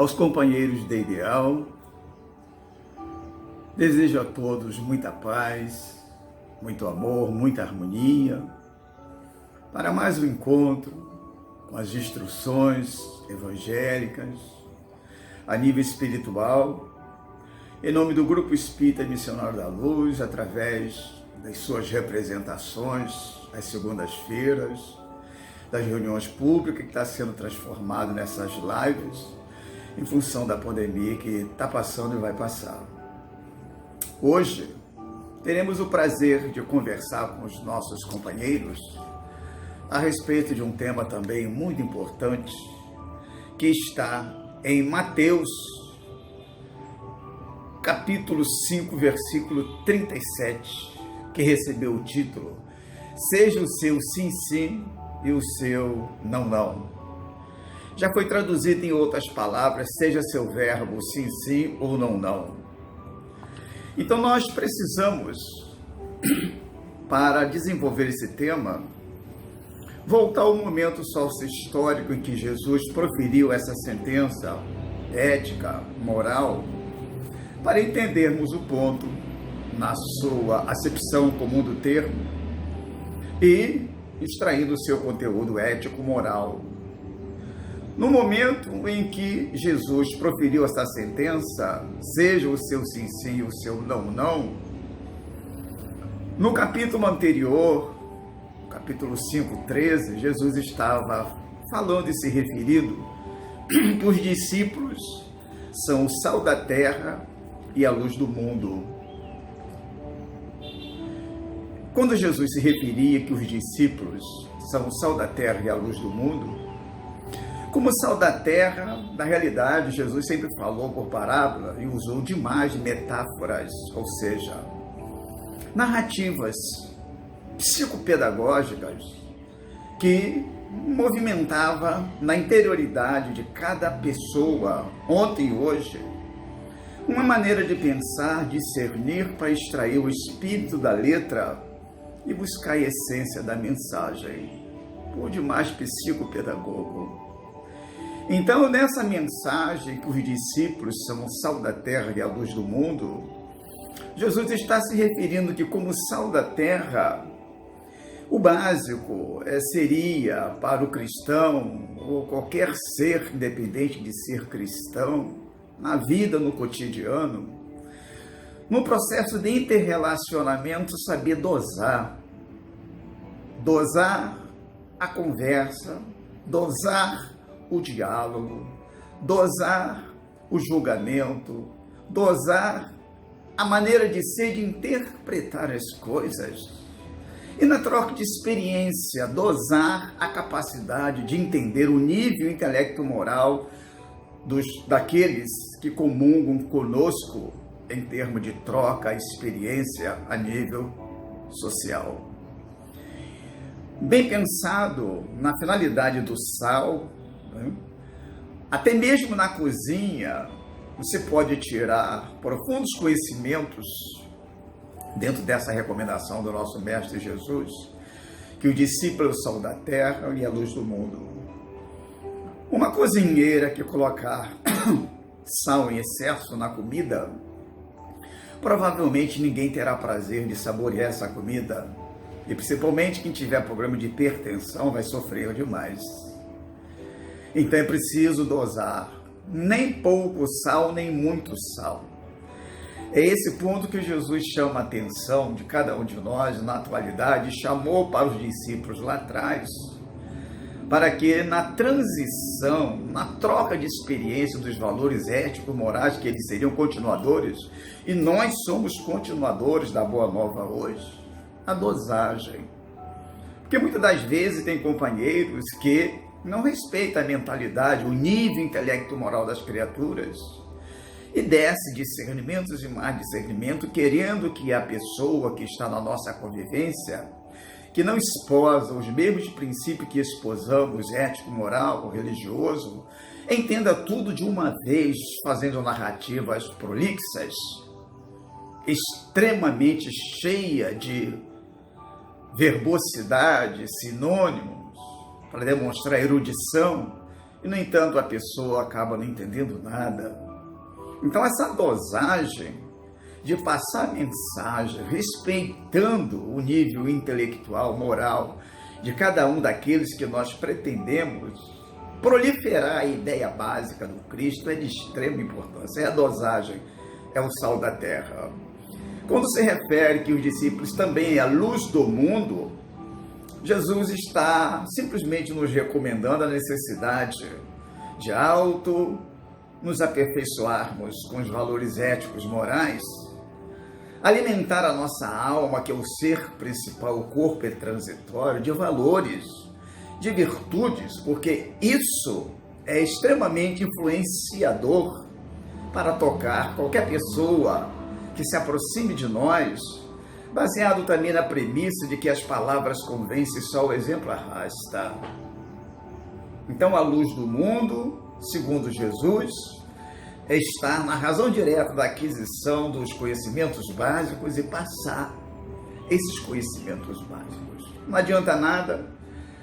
aos companheiros de ideal, desejo a todos muita paz, muito amor, muita harmonia, para mais um encontro com as instruções evangélicas a nível espiritual, em nome do Grupo Espírita Missionário da Luz, através das suas representações às segundas-feiras, das reuniões públicas que está sendo transformado nessas lives, em função da pandemia que está passando e vai passar. Hoje, teremos o prazer de conversar com os nossos companheiros a respeito de um tema também muito importante, que está em Mateus, capítulo 5, versículo 37, que recebeu o título Seja o seu sim, sim e o seu não, não. Já foi traduzido em outras palavras, seja seu verbo sim, sim ou não, não. Então nós precisamos, para desenvolver esse tema, voltar ao momento sócio-histórico em que Jesus proferiu essa sentença ética, moral, para entendermos o ponto na sua acepção comum do termo e extraindo o seu conteúdo ético-moral. No momento em que Jesus proferiu essa sentença, seja o seu sim, sim e o seu não, não, no capítulo anterior, capítulo 5, 13, Jesus estava falando e se referindo que os discípulos são o sal da terra e a luz do mundo. Quando Jesus se referia que os discípulos são o sal da terra e a luz do mundo, como sal da terra, na realidade, Jesus sempre falou por parábola e usou demais metáforas, ou seja, narrativas psicopedagógicas que movimentava na interioridade de cada pessoa, ontem e hoje, uma maneira de pensar, discernir para extrair o espírito da letra e buscar a essência da mensagem, por demais psicopedagogo. Então, nessa mensagem que os discípulos são o sal da terra e a luz do mundo, Jesus está se referindo que, como sal da terra, o básico seria para o cristão, ou qualquer ser independente de ser cristão, na vida, no cotidiano, no processo de interrelacionamento, saber dosar a conversa, dosar o diálogo, dosar o julgamento, dosar a maneira de ser, de interpretar as coisas. E na troca de experiência, dosar a capacidade de entender o nível intelecto-moral daqueles que comungam conosco em termos de troca, experiência a nível social. Bem pensado na finalidade do sal, né? Até mesmo na cozinha, você pode tirar profundos conhecimentos dentro dessa recomendação do nosso Mestre Jesus, que o discípulo é o sal da terra e a luz do mundo. Uma cozinheira que colocar sal em excesso na comida, provavelmente ninguém terá prazer de saborear essa comida, e principalmente quem tiver problema de hipertensão vai sofrer demais. Então é preciso dosar, nem pouco sal, nem muito sal. É esse ponto que Jesus chama a atenção de cada um de nós na atualidade, chamou para os discípulos lá atrás, para que na transição, na troca de experiência dos valores éticos, morais, que eles seriam continuadores, e nós somos continuadores da Boa Nova hoje, a dosagem. Porque muitas das vezes tem companheiros que não respeitam a mentalidade, o nível intelecto-moral das criaturas, e desce discernimentos e mais discernimento, querendo que a pessoa que está na nossa convivência, que não esposa os mesmos princípios que esposamos, ético, moral, religioso, entenda tudo de uma vez, fazendo narrativas prolixas, extremamente cheia de verbosidade, sinônimos, para demonstrar erudição, e, no entanto, a pessoa acaba não entendendo nada. Então, essa dosagem de passar mensagem, respeitando o nível intelectual, moral de cada um daqueles que nós pretendemos proliferar a ideia básica do Cristo, é de extrema importância. É a dosagem, é o sal da terra. Quando se refere que os discípulos também é a luz do mundo, Jesus está simplesmente nos recomendando a necessidade de nos aperfeiçoarmos com os valores éticos, morais, alimentar a nossa alma, que é o ser principal, o corpo é transitório, de valores, de virtudes, porque isso é extremamente influenciador para tocar qualquer pessoa que se aproxime de nós, baseado também na premissa de que as palavras convencem, só o exemplo arrasta. Então, a luz do mundo, segundo Jesus, é estar na razão direta da aquisição dos conhecimentos básicos e passar esses conhecimentos básicos. Não adianta nada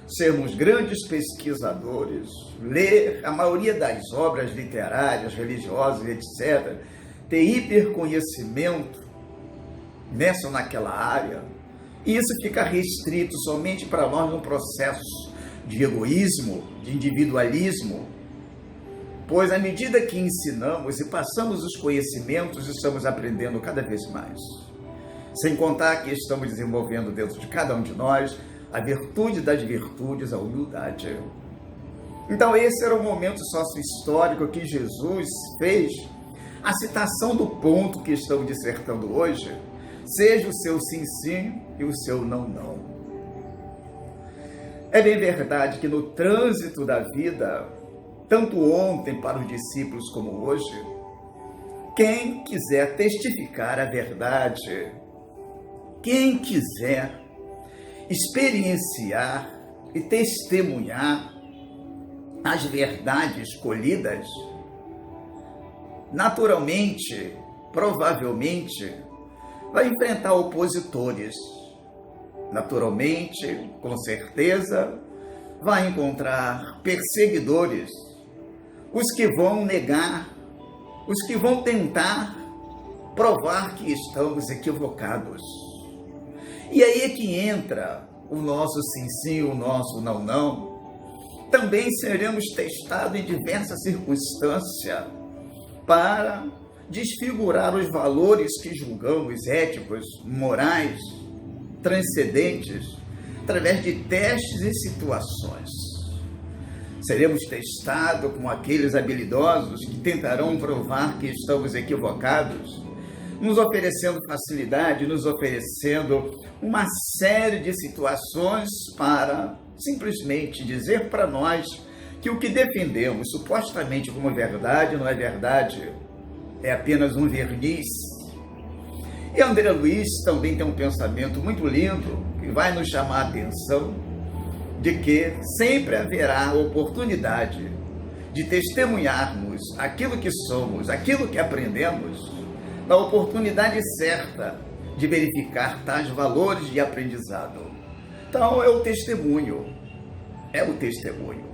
sermos grandes pesquisadores, ler a maioria das obras literárias, religiosas, etc., ter hiperconhecimento nessa ou naquela área, e isso fica restrito somente para nós num processo de egoísmo, de individualismo, pois à medida que ensinamos e passamos os conhecimentos, estamos aprendendo cada vez mais. Sem contar que estamos desenvolvendo dentro de cada um de nós a virtude das virtudes, a humildade. Então esse era o momento sócio-histórico que Jesus fez a citação do ponto que estamos dissertando hoje, seja o seu sim, sim e o seu não, não. É bem verdade que no trânsito da vida, tanto ontem para os discípulos como hoje, quem quiser testificar a verdade, quem quiser experienciar e testemunhar as verdades colhidas, naturalmente, provavelmente, vai enfrentar opositores. Naturalmente, com certeza, vai encontrar perseguidores, os que vão negar, os que vão tentar provar que estamos equivocados. E aí é que entra o nosso sim, sim, o nosso não, não. Também seremos testados em diversas circunstâncias para desfigurar os valores que julgamos éticos, morais, transcendentes, através de testes e situações. Seremos testados como aqueles habilidosos que tentarão provar que estamos equivocados, nos oferecendo facilidade, nos oferecendo uma série de situações para simplesmente dizer para nós que o que defendemos supostamente como verdade não é verdade, é apenas um verniz. E André Luiz também tem um pensamento muito lindo que vai nos chamar a atenção de que sempre haverá oportunidade de testemunharmos aquilo que somos, aquilo que aprendemos, na oportunidade certa de verificar tais valores de aprendizado. Então, é o testemunho. É o testemunho.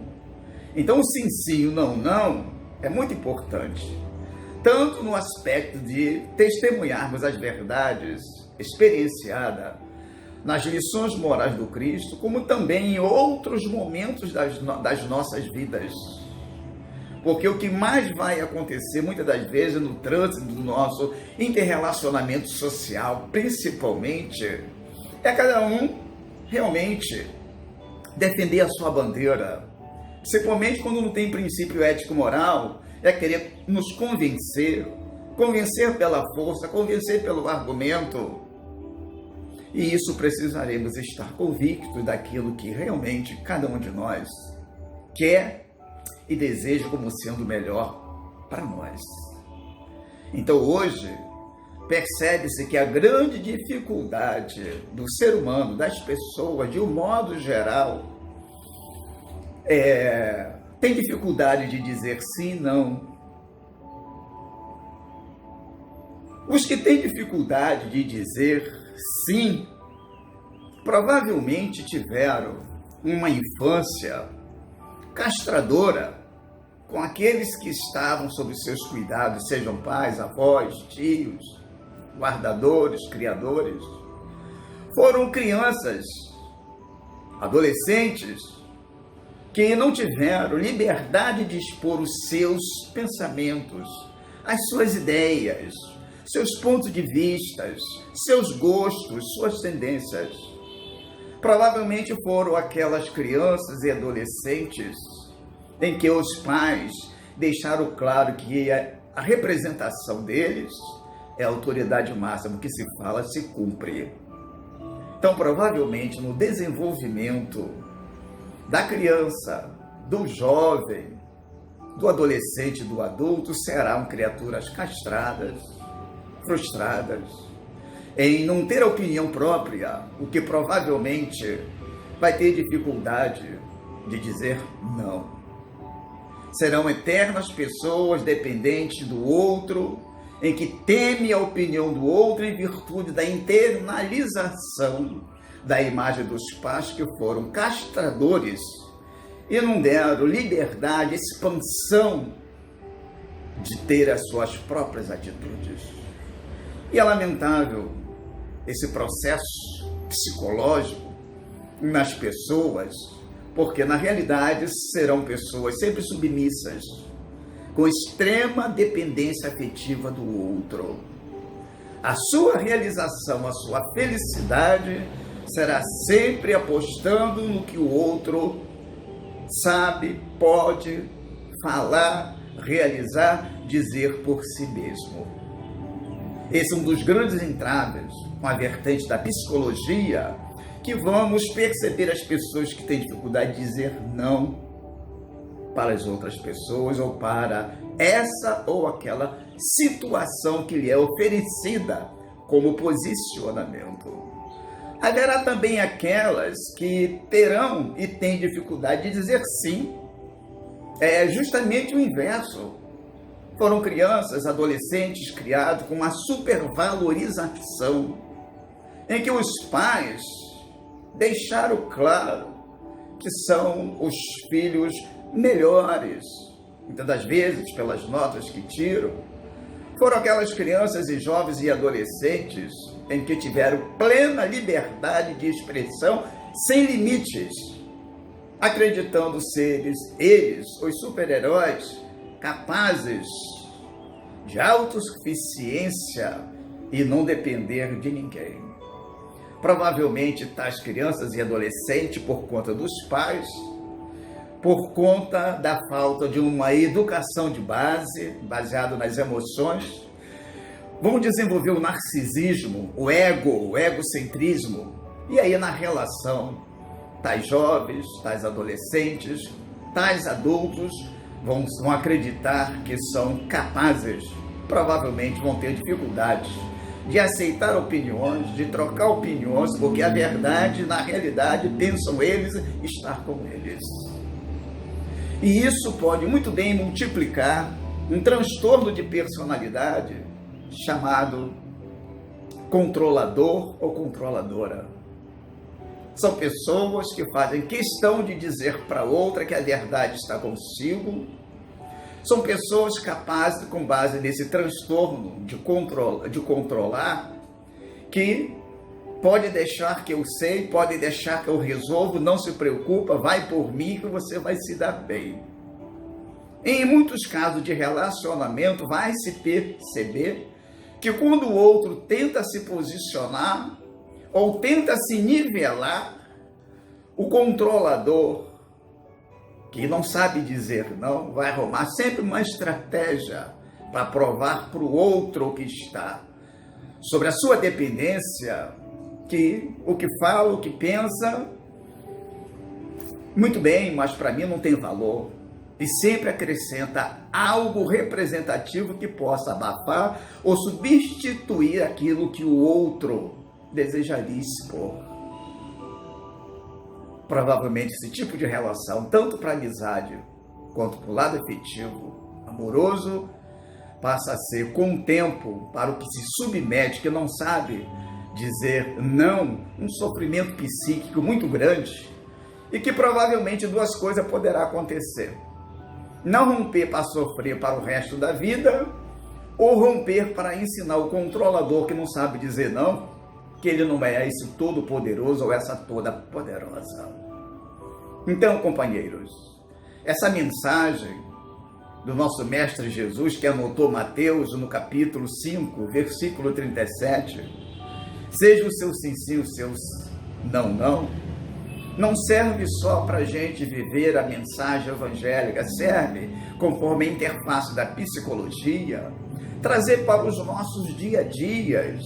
Então, o sim, sim, o não, não, é muito importante. Tanto no aspecto de testemunharmos as verdades experienciadas nas lições morais do Cristo, como também em outros momentos das nossas vidas. Porque o que mais vai acontecer, muitas das vezes, no trânsito do nosso interrelacionamento social, principalmente, é cada um realmente defender a sua bandeira. Principalmente quando não tem princípio ético-moral, é querer nos convencer pela força, convencer pelo argumento. E isso precisaremos estar convictos daquilo que realmente cada um de nós quer e deseja como sendo melhor para nós. Então hoje, percebe-se que a grande dificuldade do ser humano, das pessoas, de um modo geral, tem dificuldade de dizer sim e não. Os que têm dificuldade de dizer sim, provavelmente tiveram uma infância castradora, com aqueles que estavam sob seus cuidados, sejam pais, avós, tios, guardadores, criadores. Foram crianças, adolescentes, que não tiveram liberdade de expor os seus pensamentos, as suas ideias, seus pontos de vista, seus gostos, suas tendências. Provavelmente foram aquelas crianças e adolescentes em que os pais deixaram claro que a representação deles é a autoridade máxima, que se fala, se cumpre. Então, provavelmente, no desenvolvimento da criança, do jovem, do adolescente, do adulto, serão criaturas castradas, frustradas, em não ter opinião própria, o que provavelmente vai ter dificuldade de dizer não. Serão eternas pessoas dependentes do outro, em que teme a opinião do outro em virtude da internalização da imagem dos pais que foram castradores e não deram liberdade, expansão de ter as suas próprias atitudes. E é lamentável esse processo psicológico nas pessoas, porque na realidade serão pessoas sempre submissas, com extrema dependência afetiva do outro. A sua realização, a sua felicidade será sempre apostando no que o outro sabe, pode falar, realizar, dizer por si mesmo. Esse é um dos grandes entraves com a vertente da psicologia, que vamos perceber as pessoas que têm dificuldade de dizer não para as outras pessoas ou para essa ou aquela situação que lhe é oferecida como posicionamento. Haverá também aquelas que terão e têm dificuldade de dizer sim. É justamente o inverso. Foram crianças, adolescentes criados com uma supervalorização, em que os pais deixaram claro que são os filhos melhores, muitas das vezes pelas notas que tiram. Foram aquelas crianças e jovens e adolescentes em que tiveram plena liberdade de expressão sem limites, acreditando seres eles, os super-heróis, capazes de autossuficiência e não depender de ninguém. Provavelmente tais crianças e adolescentes, por conta dos pais, por conta da falta de uma educação de base, baseada nas emoções, vão desenvolver o narcisismo, o egocentrismo, e aí na relação, tais jovens, tais adolescentes, tais adultos vão acreditar que são capazes, provavelmente vão ter dificuldades de aceitar opiniões, de trocar opiniões, porque a verdade, na realidade, pensam eles, estar com eles. E isso pode muito bem multiplicar um transtorno de personalidade chamado controlador ou controladora. São pessoas que fazem questão de dizer para outra que a verdade está consigo. São pessoas capazes, com base nesse transtorno de controlar, que pode deixar que eu sei, pode deixar que eu resolvo, não se preocupa, vai por mim que você vai se dar bem. Em muitos casos de relacionamento, vai se perceber que quando o outro tenta se posicionar ou tenta se nivelar, o controlador, que não sabe dizer não, vai arrumar sempre uma estratégia para provar para o outro que está sobre a sua dependência, que o que fala, o que pensa, muito bem, mas para mim não tem valor. E sempre acrescenta algo representativo que possa abafar ou substituir aquilo que o outro desejaria expor. Provavelmente esse tipo de relação, tanto para a amizade quanto para o lado afetivo, amoroso, passa a ser, com o tempo, para o que se submete, que não sabe dizer não, um sofrimento psíquico muito grande, e que provavelmente duas coisas poderão acontecer. Não romper para sofrer para o resto da vida, ou romper para ensinar o controlador que não sabe dizer não, que ele não é esse todo-poderoso ou essa toda-poderosa. Então, companheiros, essa mensagem do nosso Mestre Jesus, que anotou Mateus no capítulo 5, versículo 37, seja o seu sim, sim, o seu não, não, não serve só para a gente viver a mensagem evangélica, serve, conforme a interface da psicologia, trazer para os nossos dia a dias,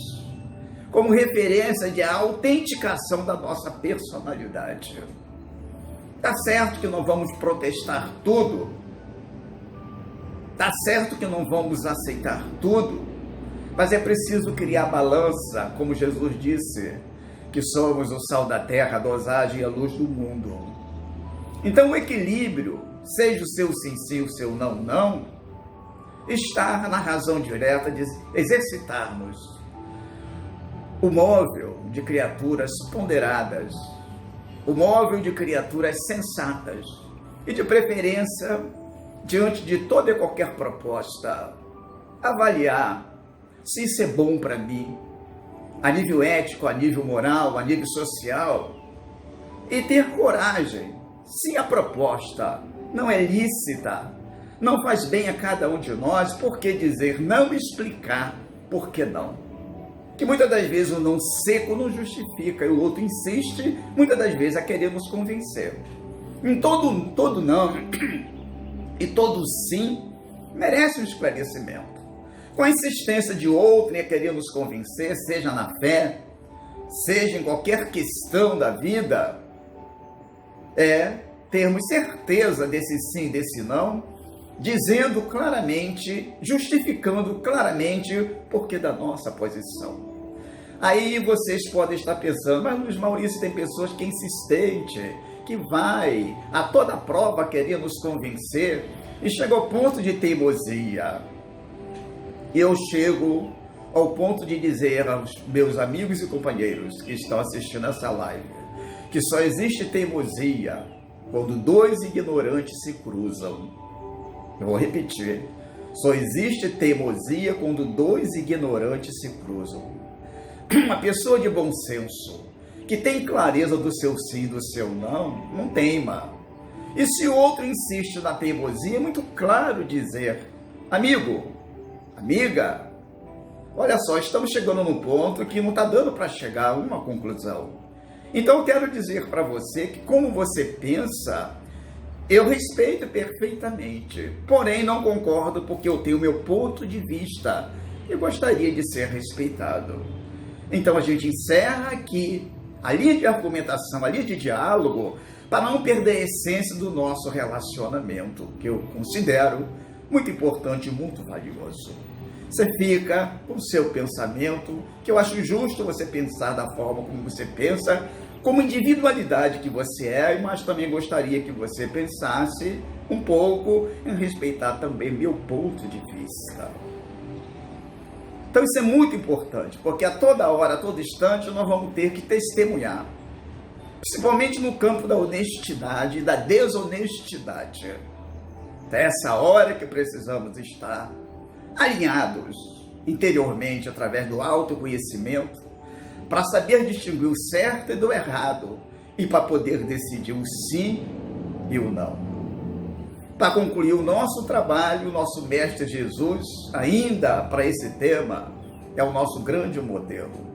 como referência de autenticação da nossa personalidade. Tá certo que não vamos protestar tudo, tá certo que não vamos aceitar tudo, mas é preciso criar balança, como Jesus disse, que somos o sal da terra, a dosagem e a luz do mundo. Então o equilíbrio, seja o seu sim, sim, o seu não, não, está na razão direta de exercitarmos o móvel de criaturas ponderadas, o móvel de criaturas sensatas e, de preferência, diante de toda e qualquer proposta, avaliar se isso é bom para mim, a nível ético, a nível moral, a nível social, e ter coragem, se a proposta não é lícita, não faz bem a cada um de nós, por que dizer não, explicar por que não? Que muitas das vezes o não seco não justifica, e o outro insiste, muitas das vezes, a querer nos convencer. Em todo não e todo sim merece um esclarecimento. Com a insistência de outro em querer nos convencer, seja na fé, seja em qualquer questão da vida, termos certeza desse sim, desse não, dizendo claramente, justificando claramente o porquê da nossa posição. Aí vocês podem estar pensando, mas Luiz Maurício, tem pessoas que é insistente, que vai a toda prova querer nos convencer e chega ao ponto de teimosia. Eu chego ao ponto de dizer aos meus amigos e companheiros que estão assistindo essa live, que só existe teimosia quando dois ignorantes se cruzam. Eu vou repetir, só existe teimosia quando dois ignorantes se cruzam. Uma pessoa de bom senso, que tem clareza do seu sim e do seu não, não teima. E se o outro insiste na teimosia, é muito claro dizer, amigo, amiga, olha só, estamos chegando num ponto que não está dando para chegar a uma conclusão. Então eu quero dizer para você que, como você pensa, eu respeito perfeitamente, porém não concordo porque eu tenho meu ponto de vista e gostaria de ser respeitado. Então a gente encerra aqui a linha de argumentação, a linha de diálogo, para não perder a essência do nosso relacionamento, que eu considero muito importante e muito valioso. Você fica com o seu pensamento, que eu acho justo você pensar da forma como você pensa, como individualidade que você é, mas também gostaria que você pensasse um pouco em respeitar também meu ponto de vista. Então isso é muito importante, porque a toda hora, a todo instante, nós vamos ter que testemunhar, principalmente no campo da honestidade e da desonestidade. É essa hora que precisamos estar alinhados interiormente, através do autoconhecimento, para saber distinguir o certo e do errado, e para poder decidir o sim e o não. Para concluir o nosso trabalho, o nosso Mestre Jesus, ainda para esse tema, é o nosso grande modelo.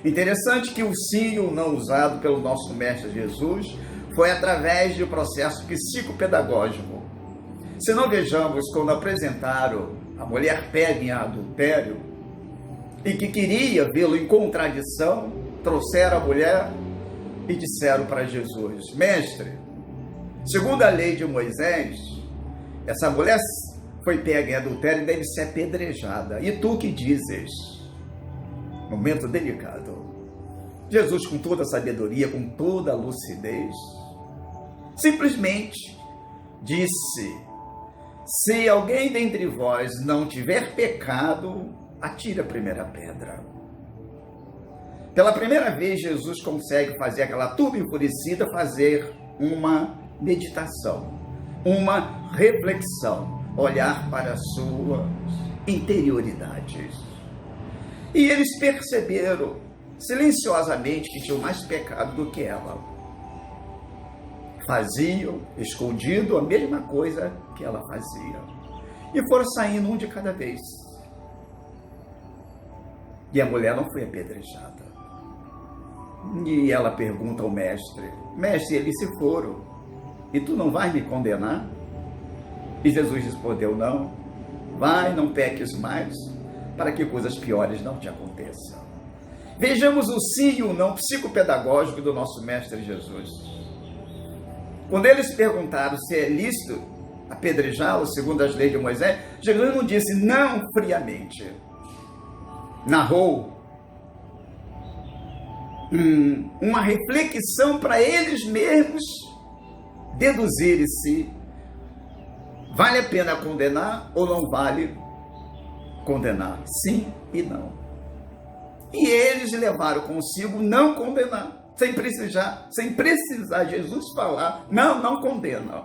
Interessante que o sim e o não usado pelo nosso Mestre Jesus foi através de um processo psicopedagógico. Se não vejamos quando apresentaram a mulher pega em adultério e que queria vê-lo em contradição, trouxeram a mulher e disseram para Jesus, mestre, segundo a lei de Moisés, essa mulher foi pega em adultério e deve ser apedrejada. E tu que dizes? Momento delicado. Jesus, com toda a sabedoria, com toda a lucidez, simplesmente disse, se alguém dentre vós não tiver pecado, atire a primeira pedra. Pela primeira vez, Jesus consegue fazer aquela turba enfurecida fazer uma meditação. uma reflexão, olhar para as suas interioridades. E eles perceberam silenciosamente que tinham mais pecado do que ela. Faziam, escondido, a mesma coisa que ela fazia. E foram saindo um de cada vez. E a mulher não foi apedrejada. E ela pergunta ao mestre: mestre, eles se foram, e tu não vais me condenar? E Jesus respondeu: não, vai, não peques mais, para que coisas piores não te aconteçam. Vejamos o sim e o não psicopedagógico do nosso mestre Jesus. Quando eles perguntaram se é lícito apedrejá-lo segundo as leis de Moisés, Jesus não disse não friamente. Narrou uma reflexão para eles mesmos deduzirem se vale a pena condenar ou não vale condenar, sim e não. E eles levaram consigo não condenar, sem precisar Jesus falar, não condena.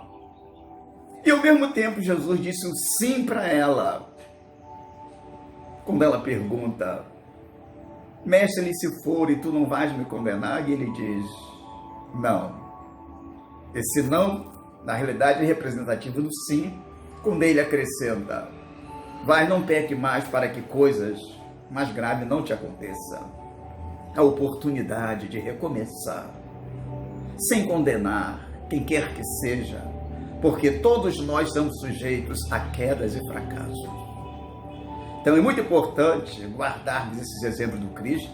E ao mesmo tempo Jesus disse o sim para ela. Quando ela pergunta: mestre, ele se for e tu não vais me condenar? E ele diz: não. Esse não, na realidade, é representativo do sim, quando ele acrescenta: vai, não peque mais, para que coisas mais graves não te aconteçam. A oportunidade de recomeçar, sem condenar quem quer que seja, porque todos nós estamos sujeitos a quedas e fracassos. Então é muito importante guardarmos esses exemplos do Cristo,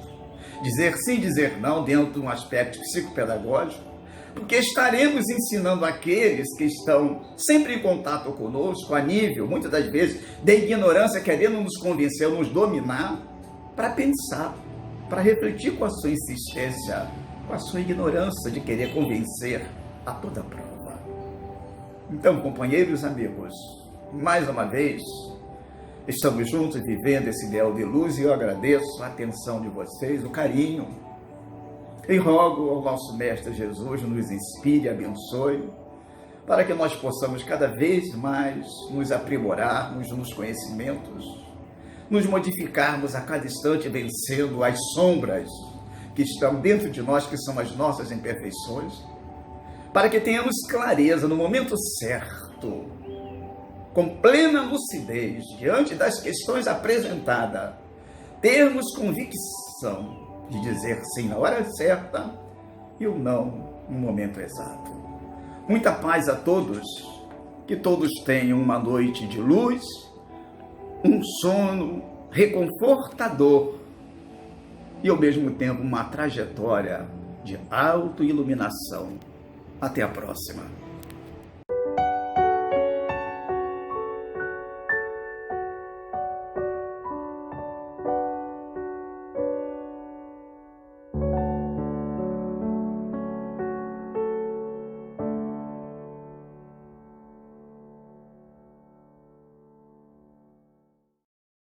dizer sim, dizer não, dentro de um aspecto psicopedagógico, porque estaremos ensinando aqueles que estão sempre em contato conosco, a nível, muitas das vezes, de ignorância, querendo nos convencer, nos dominar, para pensar, para refletir com a sua insistência, com a sua ignorância de querer convencer a toda prova. Então, companheiros, amigos, mais uma vez, estamos juntos vivendo esse ideal de luz e eu agradeço a atenção de vocês, o carinho. E rogo ao nosso Mestre Jesus nos inspire e abençoe, para que nós possamos cada vez mais nos aprimorarmos nos conhecimentos, nos modificarmos a cada instante, vencendo as sombras que estão dentro de nós, que são as nossas imperfeições, para que tenhamos clareza no momento certo, com plena lucidez, diante das questões apresentadas, termos convicção de dizer sim na hora certa e o não no momento exato. Muita paz a todos, que todos tenham uma noite de luz, um sono reconfortador e ao mesmo tempo uma trajetória de autoiluminação. Até a próxima.